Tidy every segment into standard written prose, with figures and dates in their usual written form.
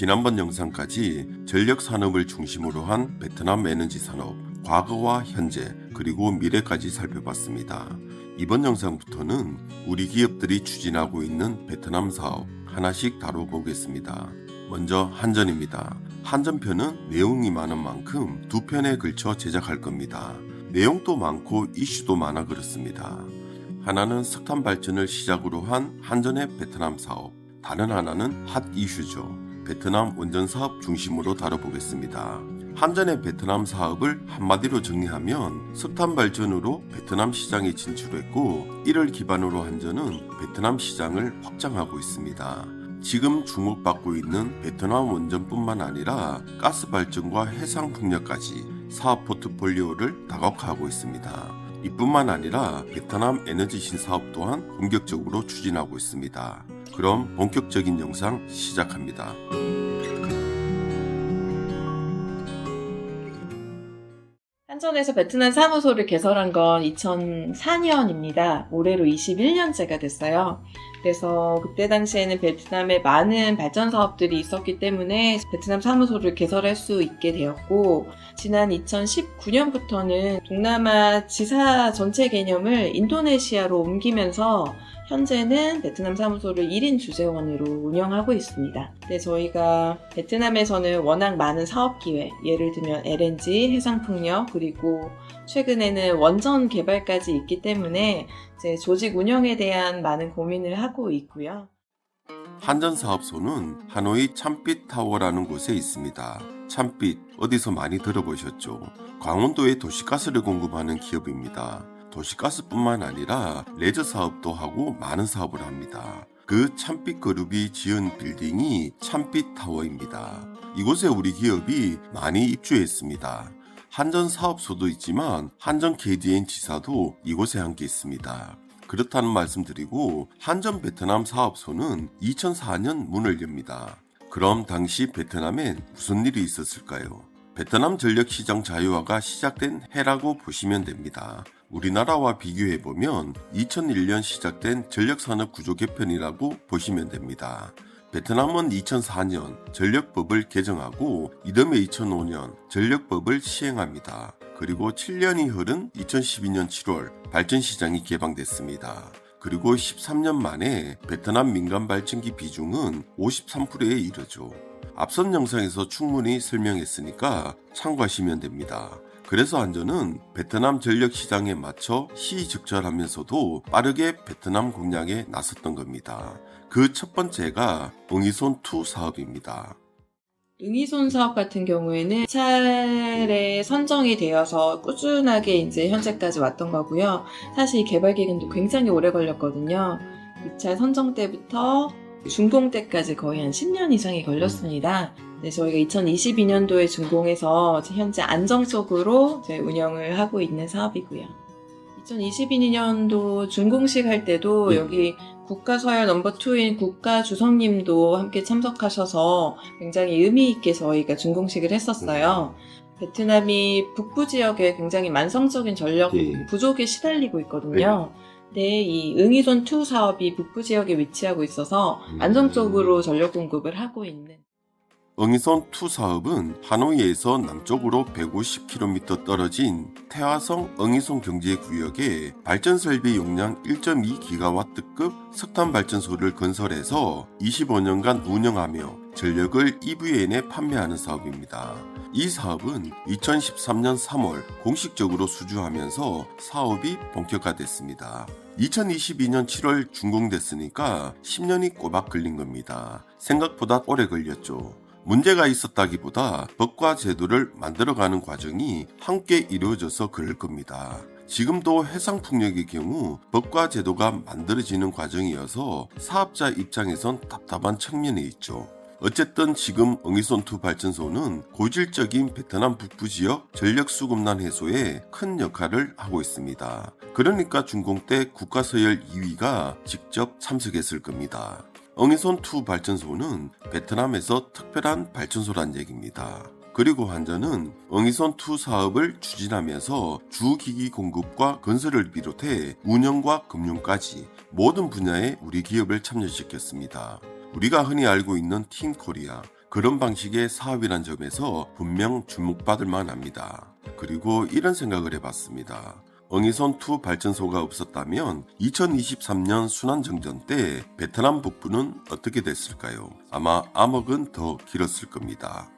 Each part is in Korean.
지난번 영상까지 전력 산업을 중심으로 한 베트남 에너지 산업, 과거와 현재, 그리고 미래까지 살펴봤습니다. 이번 영상부터는 우리 기업들이 추진하고 있는 베트남 사업 하나씩 다뤄보겠습니다. 먼저 한전입니다. 한전편은 내용이 많은 만큼 두 편에 걸쳐 제작할 겁니다. 내용도 많고 이슈도 많아 그렇습니다. 하나는 석탄 발전을 시작으로 한 한전의 베트남 사업, 다른 하나는 핫 이슈죠. 베트남 원전 사업 중심으로 다뤄보겠습니다. 한전의 베트남 사업을 한마디로 정리하면 석탄 발전으로 베트남 시장에 진출했고, 이를 기반으로 한전은 베트남 시장을 확장하고 있습니다. 지금 주목받고 있는 베트남 원전뿐만 아니라 가스 발전과 해상 풍력까지 사업 포트폴리오를 다각화하고 있습니다. 이뿐만 아니라 베트남 에너지 신사업 또한 본격적으로 추진하고 있습니다. 그럼 본격적인 영상 시작합니다. 한전에서 베트남 사무소를 개설한 건 2004년입니다. 올해로 21년째가 됐어요. 그래서 그때 당시에는 베트남에 많은 발전 사업들이 있었기 때문에 베트남 사무소를 개설할 수 있게 되었고, 지난 2019년부터는 동남아 지사 전체 개념을 인도네시아로 옮기면서 현재는 베트남 사무소를 1인 주재원으로 운영하고 있습니다. 근데 저희가 베트남에서는 워낙 많은 사업 기회, 예를 들면 LNG, 해상풍력, 그리고 최근에는 원전 개발까지 있기 때문에 이제 조직 운영에 대한 많은 고민을 하고 있고요. 한전 사업소는 하노이 참빛 타워라는 곳에 있습니다. 참빛 어디서 많이 들어보셨죠? 강원도에 도시가스를 공급하는 기업입니다. 도시가스뿐만 아니라 레저 사업도 하고 많은 사업을 합니다. 그 참빛 그룹이 지은 빌딩이 참빛 타워입니다. 이곳에 우리 기업이 많이 입주했습니다. 한전 사업소도 있지만 한전 KDN 지사도 이곳에 함께 있습니다. 그렇다는 말씀드리고, 한전 베트남 사업소는 2004년 문을 엽니다. 그럼 당시 베트남엔 무슨 일이 있었을까요? 베트남 전력시장 자유화가 시작된 해라고 보시면 됩니다. 우리나라와 비교해보면 2001년 시작된 전력산업 구조 개편이라고 보시면 됩니다. 베트남은 2004년 전력법을 개정하고 이듬해 2005년 전력법을 시행합니다. 그리고 7년이 흐른 2012년 7월 발전시장이 개방됐습니다. 그리고 13년 만에 베트남 민간 발전기 비중은 53%에 이르죠. 앞선 영상에서 충분히 설명했으니까 참고하시면 됩니다. 그래서 한전은 베트남 전력 시장에 맞춰 시의적절하면서도 빠르게 베트남 공략에 나섰던 겁니다. 그 첫 번째가 응이손2 사업입니다. 응이손 사업 같은 경우에는 차례 선정이 되어서 꾸준하게 이제 현재까지 왔던 거고요. 사실 개발 기간도 굉장히 오래 걸렸거든요. 입찰 선정 때부터 준공 때까지 거의 한 10년 이상이 걸렸습니다. 네, 저희가 2022년도에 준공해서 현재 안정적으로 운영을 하고 있는 사업이고요. 2022년도 준공식 할 때도 여기 국가서열 넘버2인 국가주석님도 함께 참석하셔서 굉장히 의미 있게 저희가 준공식을 했었어요. 베트남이 북부 지역에 굉장히 만성적인 전력 부족에 시달리고 있거든요. 네, 이 응이손2 사업이 북부 지역에 위치하고 있어서 안정적으로 전력 공급을 하고 있는. 응이손2 사업은 하노이에서 남쪽으로 150km 떨어진 태화성 응이손 경제구역에 발전설비 용량 1.2GW급 석탄발전소를 건설해서 25년간 운영하며 전력을 EVN에 판매하는 사업입니다. 이 사업은 2013년 3월 공식적으로 수주하면서 사업이 본격화됐습니다. 2022년 7월 준공됐으니까 10년이 꼬박 걸린 겁니다. 생각보다 오래 걸렸죠. 문제가 있었다기보다 법과 제도를 만들어가는 과정이 함께 이루어져서 그럴 겁니다. 지금도 해상풍력의 경우 법과 제도가 만들어지는 과정이어서 사업자 입장에선 답답한 측면이 있죠. 어쨌든 지금 응이손2 발전소는 고질적인 베트남 북부 지역 전력 수급난 해소에 큰 역할을 하고 있습니다. 그러니까 준공 때 국가서열 2위가 직접 참석했을 겁니다. 응이손2 발전소는 베트남에서 특별한 발전소란 얘기입니다. 그리고 한전은 응이손2 사업을 추진하면서 주기기 공급과 건설을 비롯해 운영과 금융까지 모든 분야에 우리 기업을 참여시켰습니다. 우리가 흔히 알고 있는 팀코리아, 그런 방식의 사업이란 점에서 분명 주목받을 만합니다. 그리고 이런 생각을 해봤습니다. 응이손2 발전소가 없었다면 2023년 순환정전 때 베트남 북부는 어떻게 됐을까요? 아마 암흑은 더 길었을 겁니다.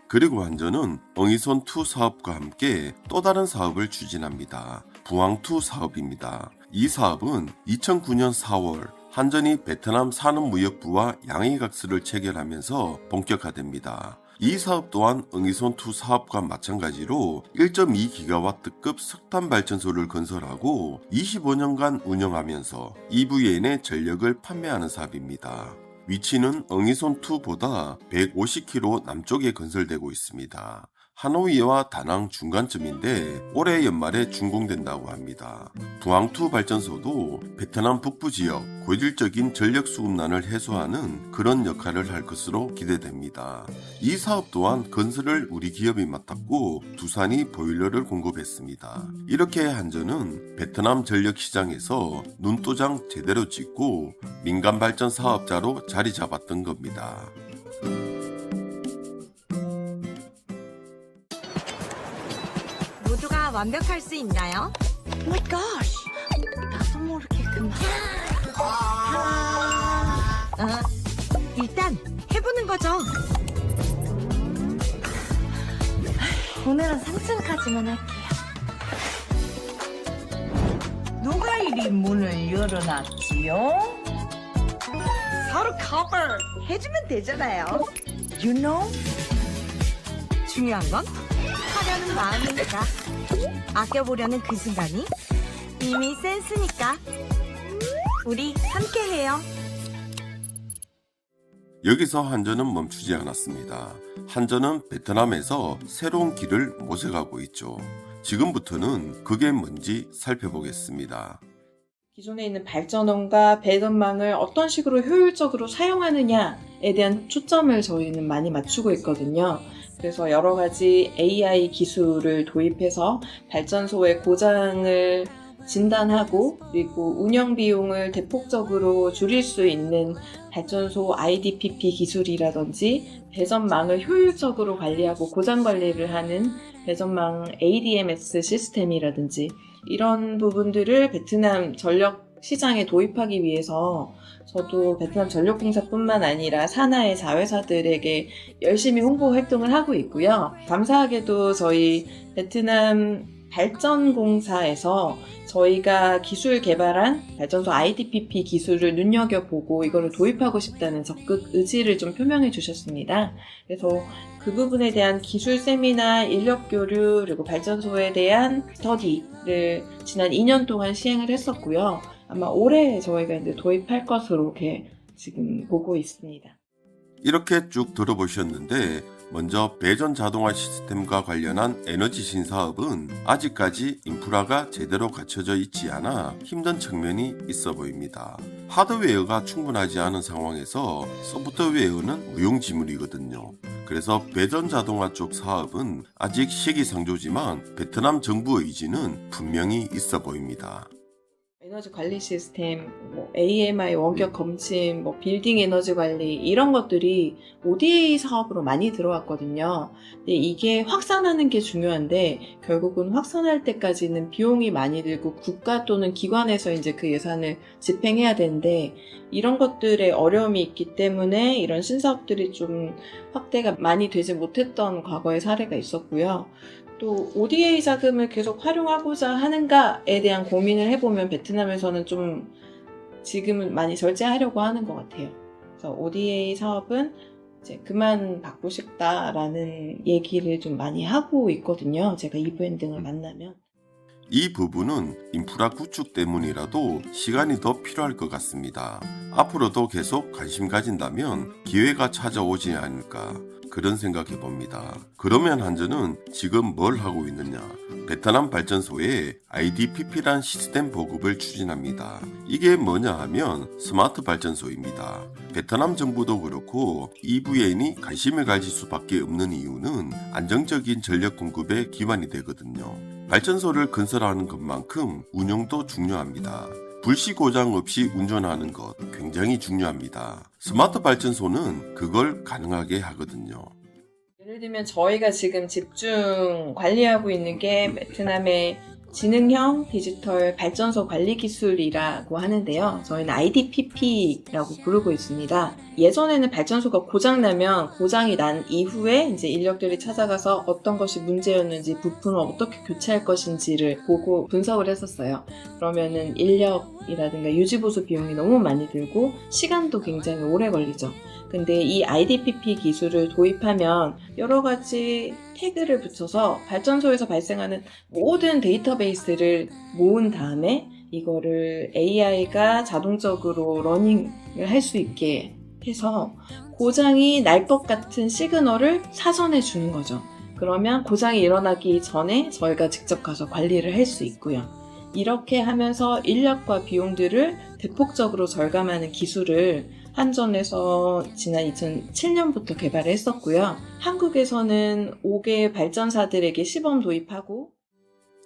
그리고 한전은 응이손2 사업과 함께 또 다른 사업을 추진합니다. 부항2 사업입니다. 이 사업은 2009년 4월 한전이 베트남 산업무역부와 양해각서를 체결하면서 본격화됩니다. 이 사업 또한 응이손2 사업과 마찬가지로 1.2기가와트급 석탄 발전소를 건설하고 25년간 운영하면서 EVN의 전력을 판매하는 사업입니다. 위치는 응이손2보다 150km 남쪽에 건설되고 있습니다. 하노이와 다낭 중간쯤인데 올해 연말에 준공된다고 합니다. 부항2 발전소도 베트남 북부 지역 고질적인 전력 수급난을 해소하는 그런 역할을 할 것으로 기대됩니다. 이 사업 또한 건설을 우리 기업이 맡았고 두산이 보일러를 공급했습니다. 이렇게 한전은 베트남 전력 시장에서 눈도장 제대로 찍고 민간 발전 사업자로 자리 잡았던 겁니다. 모두가 완벽할 수 있나요? Oh my gosh! 나도 모르게 그만. 일단 해보는 거죠. 오늘은 3층까지만 할게요. 누가 이리 문을 열어놨지요? 서로 커버 해주면 되잖아요. You know? 중요한 건 하려는 마음이니까. 아껴보려는 그 순간이 이미 센스니까. 우리 함께해요. 여기서 한전은 멈추지 않았습니다. 한전은 베트남에서 새로운 길을 모색하고 있죠. 지금부터는 그게 뭔지 살펴보겠습니다. 기존에 있는 발전원과 배전망을 어떤 식으로 효율적으로 사용하느냐에 대한 초점을 저희는 많이 맞추고 있거든요. 그래서 여러 가지 AI 기술을 도입해서 발전소의 고장을 진단하고 그리고 운영 비용을 대폭적으로 줄일 수 있는 발전소 IDPP 기술이라든지 배전망을 효율적으로 관리하고 고장 관리를 하는 배전망 ADMS 시스템이라든지 이런 부분들을 베트남 전력 시장에 도입하기 위해서 저도 베트남 전력공사뿐만 아니라 산하의 자회사들에게 열심히 홍보 활동을 하고 있고요. 감사하게도 저희 베트남 발전공사에서 저희가 기술 개발한 발전소 IDPP 기술을 눈여겨보고 이거를 도입하고 싶다는 적극 의지를 좀 표명해 주셨습니다. 그래서 그 부분에 대한 기술 세미나, 인력 교류, 그리고 발전소에 대한 스터디를 지난 2년 동안 시행을 했었고요. 아마 올해 저희가 이제 도입할 것으로 이렇게 지금 보고 있습니다. 이렇게 쭉 들어보셨는데 먼저 배전 자동화 시스템과 관련한 에너지 신사업은 아직까지 인프라가 제대로 갖춰져 있지 않아 힘든 측면이 있어 보입니다. 하드웨어가 충분하지 않은 상황에서 소프트웨어는 무용지물이거든요. 그래서 배전 자동화 쪽 사업은 아직 시기상조지만 베트남 정부 의지는 분명히 있어 보입니다. 에너지 관리 시스템, AMI 원격 검침, 빌딩 에너지 관리 이런 것들이 ODA 사업으로 많이 들어왔거든요. 근데 이게 확산하는 게 중요한데 결국은 확산할 때까지는 비용이 많이 들고 국가 또는 기관에서 이제 그 예산을 집행해야 되는데 이런 것들에 어려움이 있기 때문에 이런 신사업들이 좀 확대가 많이 되지 못했던 과거의 사례가 있었고요. 또 ODA 자금을 계속 활용하고자 하는가에 대한 고민을 해보면 베트남에서는 좀 지금은 많이 절제하려고 하는 것 같아요. 그래서 ODA 사업은 이제 그만 받고 싶다라는 얘기를 좀 많이 하고 있거든요. 제가 이브앤 등을 만나면. 이 부분은 인프라 구축 때문이라도 시간이 더 필요할 것 같습니다. 앞으로도 계속 관심 가진다면 기회가 찾아오지 않을까 그런 생각해 봅니다. 그러면 한전은 지금 뭘 하고 있느냐? 베트남 발전소에 IDPP란 시스템 보급을 추진합니다. 이게 뭐냐 하면 스마트 발전소입니다. 베트남 정부도 그렇고 EVN이 관심을 가질 수밖에 없는 이유는 안정적인 전력 공급에 기반이 되거든요. 발전소를 건설하는 것만큼 운영도 중요합니다. 불씨 고장 없이 운전하는 것 굉장히 중요합니다. 스마트 발전소는 그걸 가능하게 하거든요. 예를 들면 저희가 지금 집중 관리하고 있는 게 베트남의 지능형 디지털 발전소 관리 기술이라고 하는데요. 저희는 IDPP라고 부르고 있습니다. 예전에는 발전소가 고장나면 고장이 난 이후에 이제 인력들이 찾아가서 어떤 것이 문제였는지 부품을 어떻게 교체할 것인지를 보고 분석을 했었어요. 그러면은 인력이라든가 유지보수 비용이 너무 많이 들고 시간도 굉장히 오래 걸리죠. 근데 이 IDPP 기술을 도입하면 여러 가지 태그를 붙여서 발전소에서 발생하는 모든 데이터베이스를 모은 다음에 이거를 AI가 자동적으로 러닝을 할 수 있게 해서 고장이 날 것 같은 시그널을 사전에 주는 거죠. 그러면 고장이 일어나기 전에 저희가 직접 가서 관리를 할 수 있고요. 이렇게 하면서 인력과 비용들을 대폭적으로 절감하는 기술을 한전에서 지난 2007년부터 개발을 했었고요. 한국에서는 5개 발전사들에게 시범 도입하고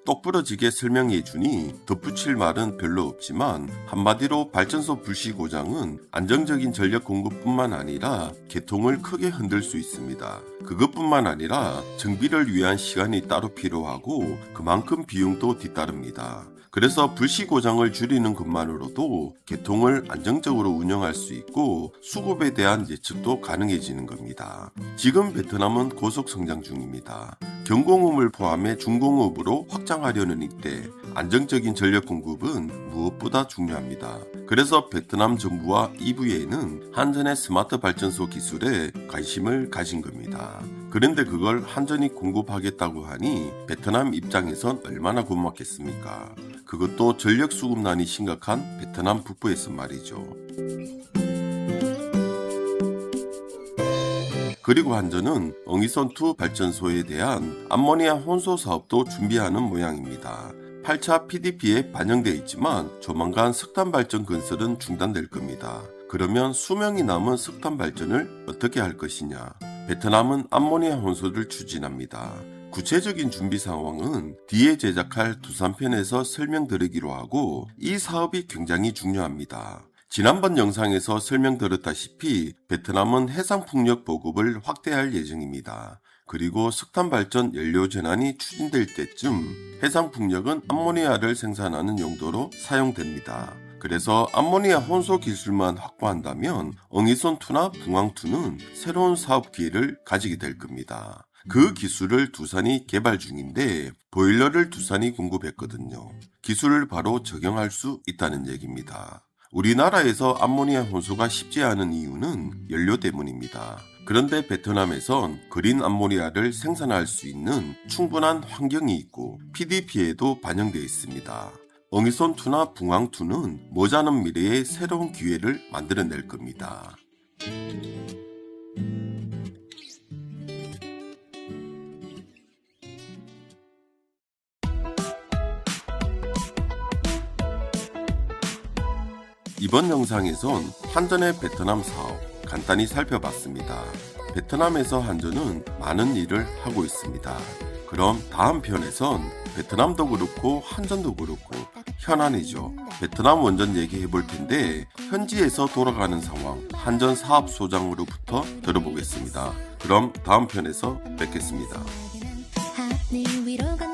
똑부러지게 설명해 주니 덧붙일 말은 별로 없지만 한마디로 발전소 불씨 고장은 안정적인 전력 공급뿐만 아니라 개통을 크게 흔들 수 있습니다. 그것뿐만 아니라 정비를 위한 시간이 따로 필요하고 그만큼 비용도 뒤따릅니다. 그래서 불씨 고장을 줄이는 것만으로도 개통을 안정적으로 운영할 수 있고 수급에 대한 예측도 가능해지는 겁니다. 지금 베트남은 고속 성장 중입니다. 경공업을 포함해 중공업으로 확장하려는 이때 안정적인 전력 공급은 무엇보다 중요합니다. 그래서 베트남 정부와 EVA는 한전의 스마트 발전소 기술에 관심을 가진 겁니다. 그런데 그걸 한전이 공급하겠다고 하니 베트남 입장에선 얼마나 고맙겠습니까? 그것도 전력 수급난이 심각한 베트남 북부에서 말이죠. 그리고 한전은 엉이선2 발전소에 대한 암모니아 혼소 사업도 준비하는 모양입니다. 8차 PDP에 반영되어 있지만 조만간 석탄 발전 건설은 중단될 겁니다. 그러면 수명이 남은 석탄 발전을 어떻게 할 것이냐? 베트남은 암모니아 혼소를 추진합니다. 구체적인 준비 상황은 뒤에 제작할 두산편에서 설명드리기로 하고 이 사업이 굉장히 중요합니다. 지난번 영상에서 설명드렸다시피 베트남은 해상풍력 보급을 확대할 예정입니다. 그리고 석탄 발전 연료 전환이 추진될 때쯤 해상풍력은 암모니아를 생산하는 용도로 사용됩니다. 그래서 암모니아 혼소 기술만 확보한다면 엉이손2나 붕황2는 새로운 사업 기회를 가지게 될 겁니다. 그 기술을 두산이 개발 중인데 보일러를 두산이 공급했거든요. 기술을 바로 적용할 수 있다는 얘기입니다. 우리나라에서 암모니아 혼소가 쉽지 않은 이유는 연료 때문입니다. 그런데 베트남에선 그린 암모니아를 생산할 수 있는 충분한 환경이 있고 PDP에도 반영되어 있습니다. 엉이손2나 붕황2는 모자는 미래의 새로운 기회를 만들어낼 겁니다. 이번 영상에선 한전의 베트남 사업 간단히 살펴봤습니다. 베트남에서 한전은 많은 일을 하고 있습니다. 그럼 다음 편에선 베트남도 그렇고 한전도 그렇고 현안이죠. 베트남 원전 얘기해 볼 텐데 현지에서 돌아가는 상황 한전 사업소장으로부터 들어보겠습니다. 그럼 다음 편에서 뵙겠습니다. 하늘 위로 간